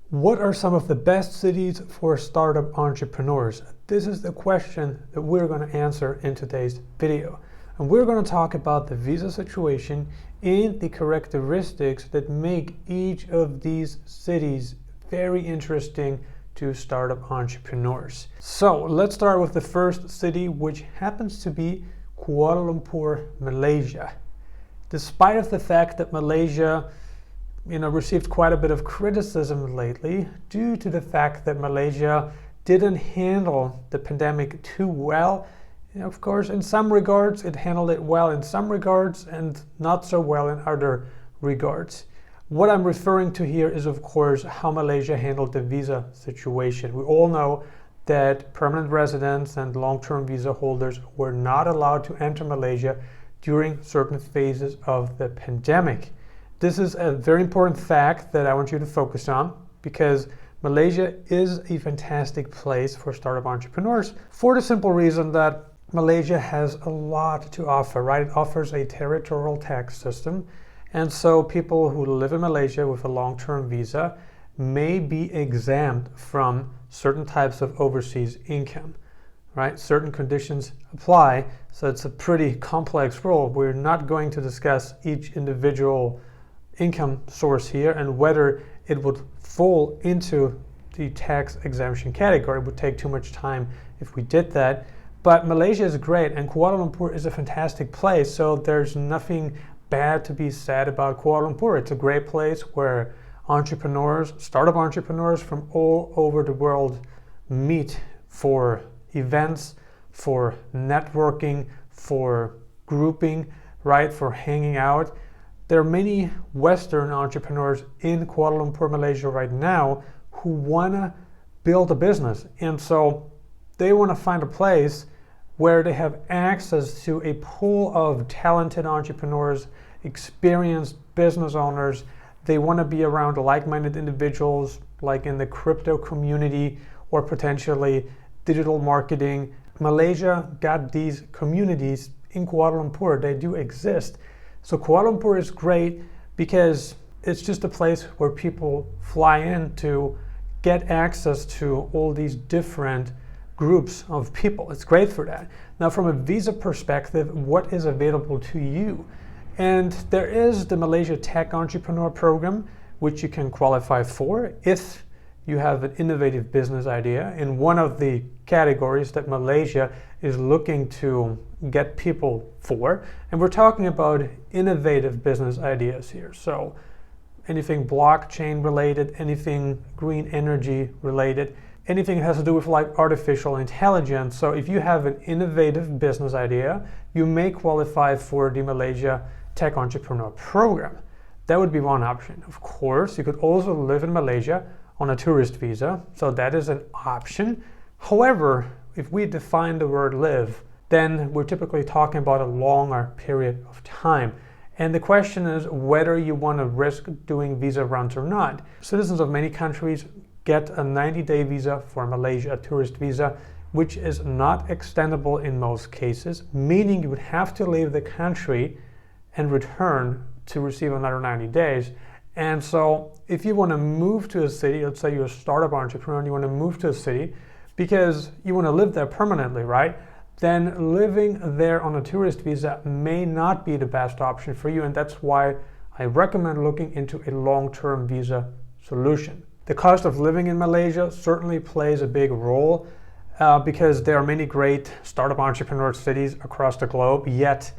What are some of the best cities for startup entrepreneurs? This is the question that we're going to answer in today's video. And we're going to talk about the visa situation and the characteristics that make each of these cities very interesting to startup entrepreneurs. So let's start with the first city, which happens to be Kuala Lumpur, Malaysia. Despite of the fact that Malaysia received quite a bit of criticism lately due to the fact that Malaysia didn't handle the pandemic too well. Of course, in some regards, it handled it well in some regards and not so well in other regards. What I'm referring to here is, of course, how Malaysia handled the visa situation. We all know that permanent residents and long-term visa holders were not allowed to enter Malaysia during certain phases of the pandemic. This is a very important fact that I want you to focus on because Malaysia is a fantastic place for startup entrepreneurs for the simple reason that Malaysia has a lot to offer, right? It offers a territorial tax system. And so people who live in Malaysia with a long-term visa may be exempt from certain types of overseas income, right? Certain conditions apply. So it's a pretty complex rule. We're not going to discuss each individual income source here and whether it would fall into the tax exemption category. It would take too much time if we did that. But Malaysia is great and Kuala Lumpur is a fantastic place, so there's nothing bad to be said about Kuala Lumpur. It's a great place where entrepreneurs, startup entrepreneurs from all over the world meet for events, for networking, for grouping, right, for hanging out. There are many Western entrepreneurs in Kuala Lumpur, Malaysia right now who want to build a business. And so they want to find a place where they have access to a pool of talented entrepreneurs, experienced business owners. They want to be around like-minded individuals like in the crypto community or potentially digital marketing. Malaysia got these communities in Kuala Lumpur. They do exist. So Kuala Lumpur is great because it's just a place where people fly in to get access to all these different groups of people. It's great for that. Now, from a visa perspective, what is available to you? And there is the Malaysia Tech Entrepreneur Program, which you can qualify for if you have an innovative business idea in one of the categories that Malaysia is looking to get people for. And we're talking about innovative business ideas here. So anything blockchain related, anything green energy related, anything that has to do with like artificial intelligence. So if you have an innovative business idea, you may qualify for the Malaysia Tech Entrepreneur Program. That would be one option. Of course, you could also live in Malaysia on a tourist visa, so that is an option. However, if we define the word live, then we're typically talking about a longer period of time. And the question is whether you want to risk doing visa runs or not. Citizens of many countries get a 90-day visa for Malaysia, a tourist visa, which is not extendable in most cases, meaning you would have to leave the country and return to receive another 90 days. And so if you want to move to a city, let's say you're a startup entrepreneur and you want to move to a city because you want to live there permanently, right? Then living there on a tourist visa may not be the best option for you. And that's why I recommend looking into a long-term visa solution. The cost of living in Malaysia certainly plays a big role because there are many great startup entrepreneur cities across the globe, yet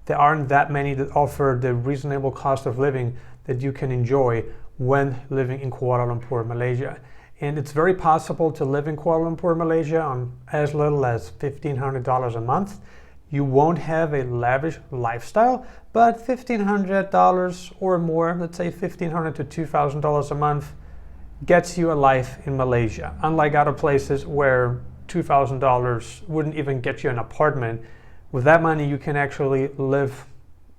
there aren't that many that offer the reasonable cost of living that you can enjoy when living in Kuala Lumpur, Malaysia. And it's very possible to live in Kuala Lumpur, Malaysia on as little as $1,500 a month. You won't have a lavish lifestyle, but $1,500 or more, let's say $1,500 to $2,000 a month, gets you a life in Malaysia. Unlike other places where $2,000 wouldn't even get you an apartment, with that money you can actually live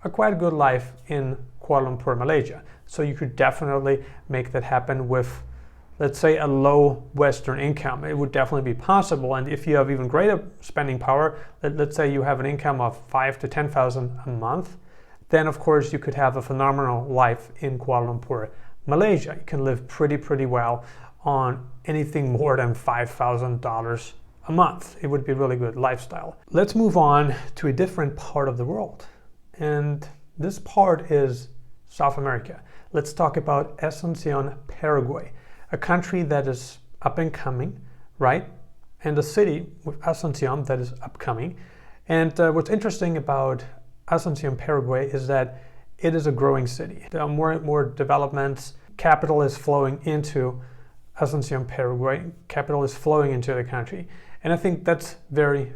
a quite good life in Kuala Lumpur, Malaysia. So you could definitely make that happen with, let's say, a low Western income. It would definitely be possible. And if you have even greater spending power, let's say you have an income of $5,000 to $10,000 a month, then of course you could have a phenomenal life in Kuala Lumpur, Malaysia, you can live pretty well on anything more than $5,000 a month. It would be a really good lifestyle. Let's move on to a different part of the world. And this part is South America. Let's talk about Asuncion, Paraguay, a country that is up and coming, right? And a city with Asuncion that is upcoming. And what's interesting about Asuncion, Paraguay is that it is a growing city. There are more and more developments. Capital is flowing into Asuncion, Paraguay. Capital is flowing into the country. And I think that's very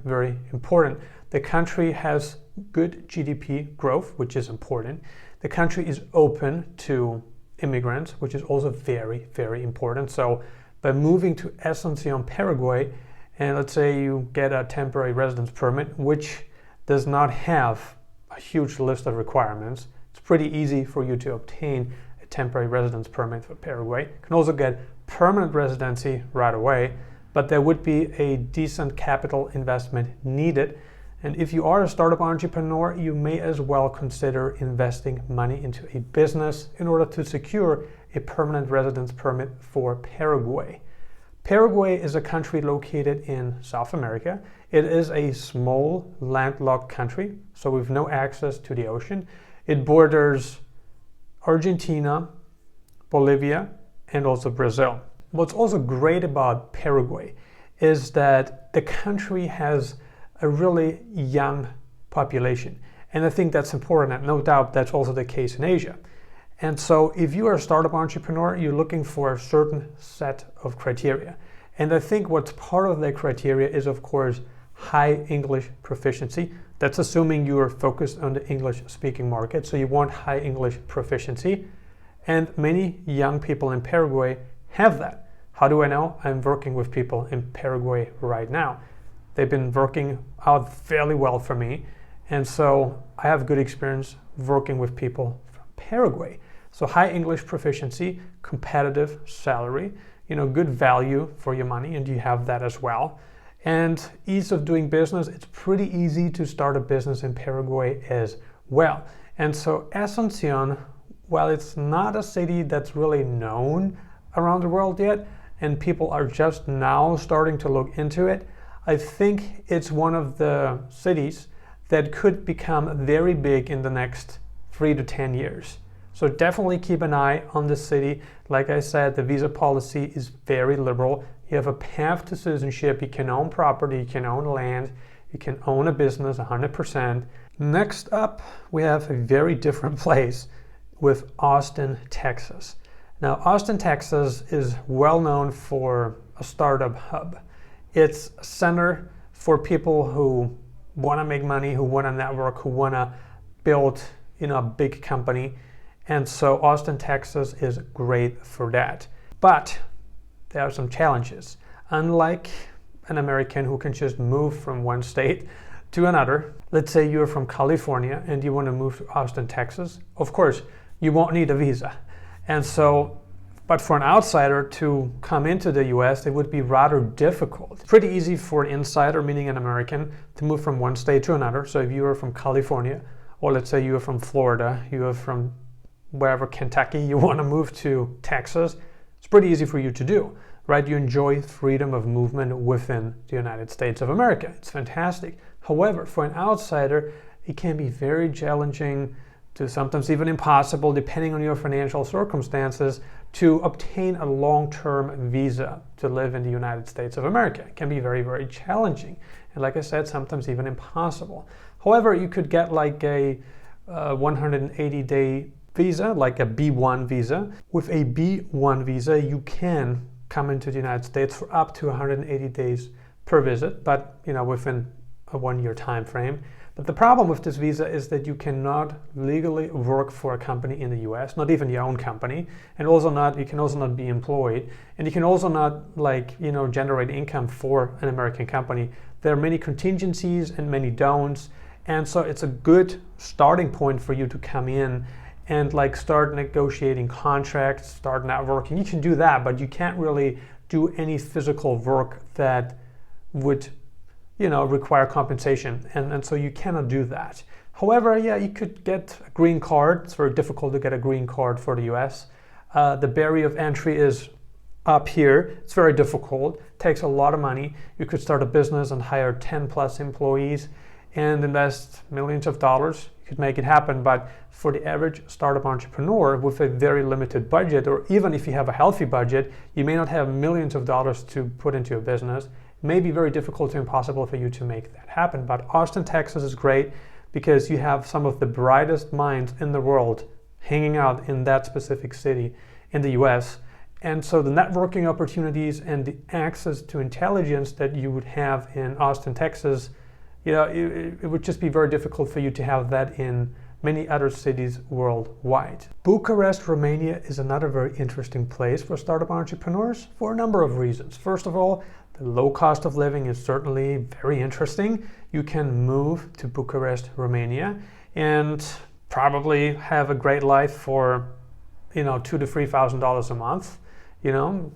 important. The country has good GDP growth, which is important. The country is open to immigrants, which is also very important. So by moving to Asuncion, Paraguay, and let's say you get a temporary residence permit, which does not have a huge list of requirements, it's pretty easy for you to obtain a temporary residence permit for Paraguay. You can also get permanent residency right away, but there would be a decent capital investment needed. And if you are a startup entrepreneur, you may as well consider investing money into a business in order to secure a permanent residence permit for Paraguay. Paraguay is a country located in South America. It is a small landlocked country, so with no access to the ocean. It borders Argentina, Bolivia, and also Brazil. What's also great about Paraguay is that the country has a really young population. And I think that's important, and no doubt that's also the case in Asia. And so if you are a startup entrepreneur, you're looking for a certain set of criteria. And I think what's part of that criteria is, of course, high English proficiency. That's assuming you are focused on the English speaking market. So you want high English proficiency. And many young people in Paraguay have that. How do I know? I'm working with people in Paraguay right now. They've been working out fairly well for me. And so I have good experience working with people from Paraguay. So high English proficiency, competitive salary, good value for your money, and you have that as well. And ease of doing business, it's pretty easy to start a business in Paraguay as well. And so Asuncion, while it's not a city that's really known around the world yet, and people are just now starting to look into it, I think it's one of the cities that could become very big in the next 3 to 10 years. So definitely keep an eye on this city. Like I said, the visa policy is very liberal. You have a path to citizenship. You can own property, you can own land, you can own a business 100%. Next up, we have a very different place with Austin, Texas. Now, Austin, Texas is well known for a startup hub. It's a center for people who want to make money, who want to network, who want to build a big company. And so Austin, Texas is great for that. But there are some challenges. Unlike an American who can just move from one state to another, let's say you're from California and you want to move to Austin, Texas, of course, you won't need a visa. And so, but for an outsider to come into the US, it would be rather difficult. It's pretty easy for an insider, meaning an American, to move from one state to another. So if you are from California, or let's say you are from Florida, you are from wherever, Kentucky, you want to move to Texas, it's pretty easy for you to do, right? You enjoy freedom of movement within the United States of America. It's fantastic. However, for an outsider, it can be very challenging to sometimes even impossible, depending on your financial circumstances, to obtain a long-term visa to live in the United States of America. It can be very challenging. And like I said, sometimes even impossible. However, you could get like a 180-day visa, like a B1 visa. With a B1 visa, you can come into the United States for up to 180 days per visit, but within a 1-year time frame. But the problem with this visa is that you cannot legally work for a company in the US, not even your own company, and you can also not be employed, and you can also not generate income for an American company. There are many contingencies and many don'ts, and so it's a good starting point for you to come in and start negotiating contracts, start networking. You can do that, but you can't really do any physical work that would require compensation, and so you cannot do that. However, you could get a green card. It's very difficult to get a green card for the US. The barrier of entry is up here. It's very difficult, takes a lot of money. You could start a business and hire 10 plus employees and invest millions of dollars. You could make it happen, but for the average startup entrepreneur with a very limited budget, or even if you have a healthy budget, you may not have millions of dollars to put into a business. It may be very difficult to impossible for you to make that happen. But Austin, Texas is great because you have some of the brightest minds in the world hanging out in that specific city in the US. And so the networking opportunities and the access to intelligence that you would have in Austin, Texas, it would just be very difficult for you to have that in many other cities worldwide. Bucharest, Romania is another very interesting place for startup entrepreneurs for a number of reasons. First of all, the low cost of living is certainly very interesting. You can move to Bucharest, Romania, and probably have a great life for, $2,000 to $3,000 a month.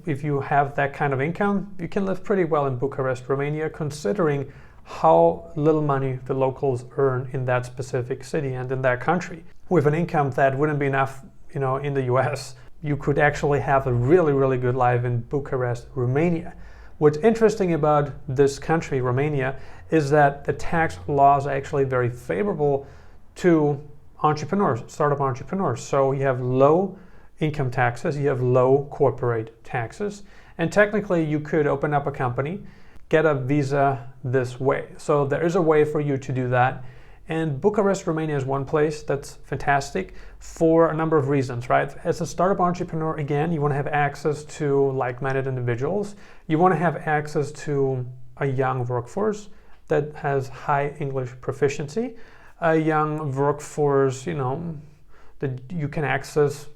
If you have that kind of income, you can live pretty well in Bucharest, Romania, considering how little money the locals earn in that specific city and in that country. With an income that wouldn't be enough, in the US, you could actually have a really, really good life in Bucharest, Romania. What's interesting about this country, Romania, is that the tax laws are actually very favorable to entrepreneurs, startup entrepreneurs. So you have low income taxes, you have low corporate taxes, and technically you could open up a company, get a visa this way. So there is a way for you to do that. And Bucharest, Romania is one place that's fantastic for a number of reasons, right? As a startup entrepreneur, again, you want to have access to like-minded individuals. You want to have access to a young workforce that has high English proficiency, a young workforce, that you can access,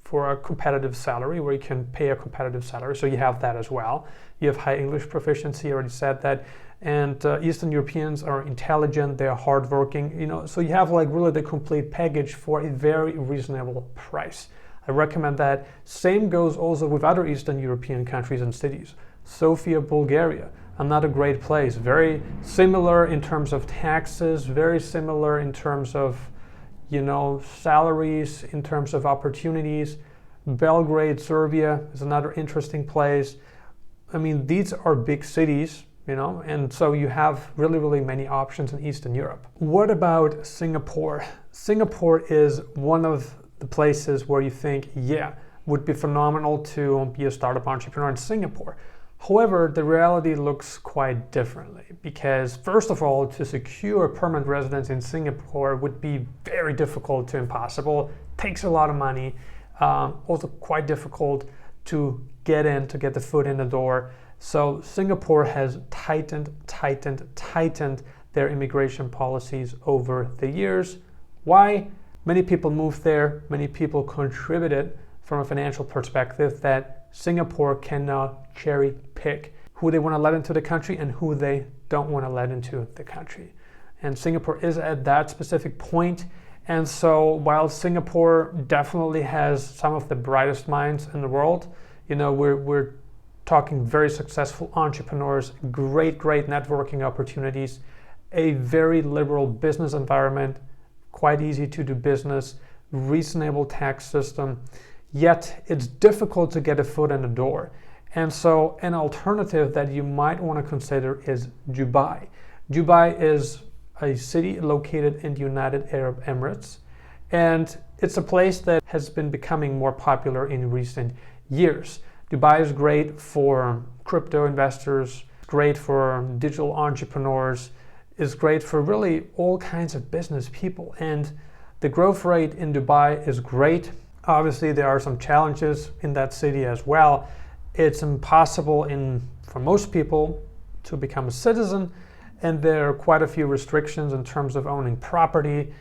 for a competitive salary, where you can pay a competitive salary. So you have that as well. You have high English proficiency, I already said that. And Eastern Europeans are intelligent, they're hardworking, so you have really the complete package for a very reasonable price. I recommend that. Same goes also with other Eastern European countries and cities. Sofia, Bulgaria, another great place. Very similar in terms of taxes, very similar in terms of salaries, in terms of opportunities. Belgrade, Serbia is another interesting place. These are big cities, and so you have really, really many options in Eastern Europe. What about Singapore? Singapore is one of the places where you think, would be phenomenal to be a startup entrepreneur in Singapore. However, the reality looks quite differently because, first of all, to secure permanent residence in Singapore would be very difficult to impossible. Takes a lot of money. Also quite difficult to get the foot in the door. So Singapore has tightened their immigration policies over the years. Why? Many people moved there. Many people contributed from a financial perspective that Singapore can now cherry pick who they want to let into the country and who they don't want to let into the country. And Singapore is at that specific point. And so while Singapore definitely has some of the brightest minds in the world, we're talking very successful entrepreneurs, great networking opportunities, a very liberal business environment, quite easy to do business, reasonable tax system, yet it's difficult to get a foot in the door. And so an alternative that you might want to consider is Dubai. Dubai is a city located in the United Arab Emirates, and it's a place that has been becoming more popular in recent years. Dubai is great for crypto investors, great for digital entrepreneurs, is great for really all kinds of business people. And the growth rate in Dubai is great. Obviously, there are some challenges in that city as well. It's impossible for most people to become a citizen, and there are quite a few restrictions in terms of owning property.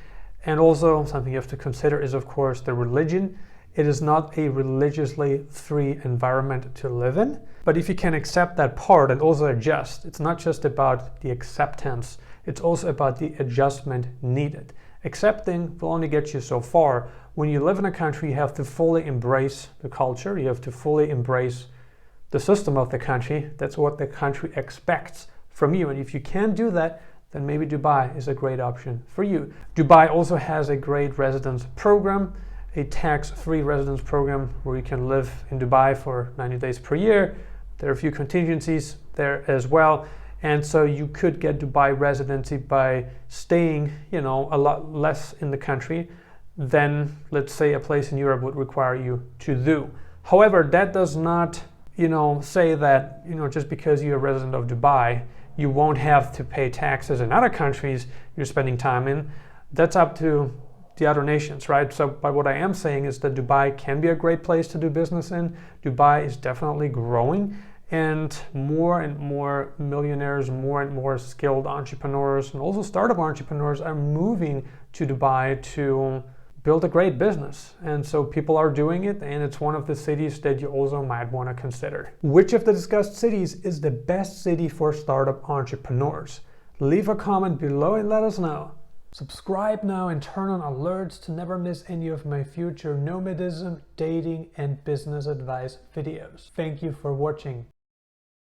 And also something you have to consider is, of course, the religion. It is not a religiously free environment to live in. But if you can accept that part and also adjust, it's not just about the acceptance, it's also about the adjustment needed. Accepting will only get you so far. When you live in a country, you have to fully embrace the culture, you have to fully embrace the system of the country. That's what the country expects from you. And if you can't do that, then maybe Dubai is a great option for you. Dubai also has a great residence program, a tax-free residence program where you can live in Dubai for 90 days per year. There are a few contingencies there as well. And so you could get Dubai residency by staying, a lot less in the country than, let's say, a place in Europe would require you to do. However, that does not, say that, just because you're a resident of Dubai, you won't have to pay taxes in other countries you're spending time in. That's up to the other nations, right? So, but what I am saying is that Dubai can be a great place to do business in. Dubai is definitely growing, and more millionaires, more and more skilled entrepreneurs, and also startup entrepreneurs are moving to Dubai to build a great business. And so people are doing it, and it's one of the cities that you also might want to consider. Which of the discussed cities is the best city for startup entrepreneurs? Leave a comment below and let us know. Subscribe now and turn on alerts to never miss any of my future nomadism, dating, and business advice videos. Thank you for watching.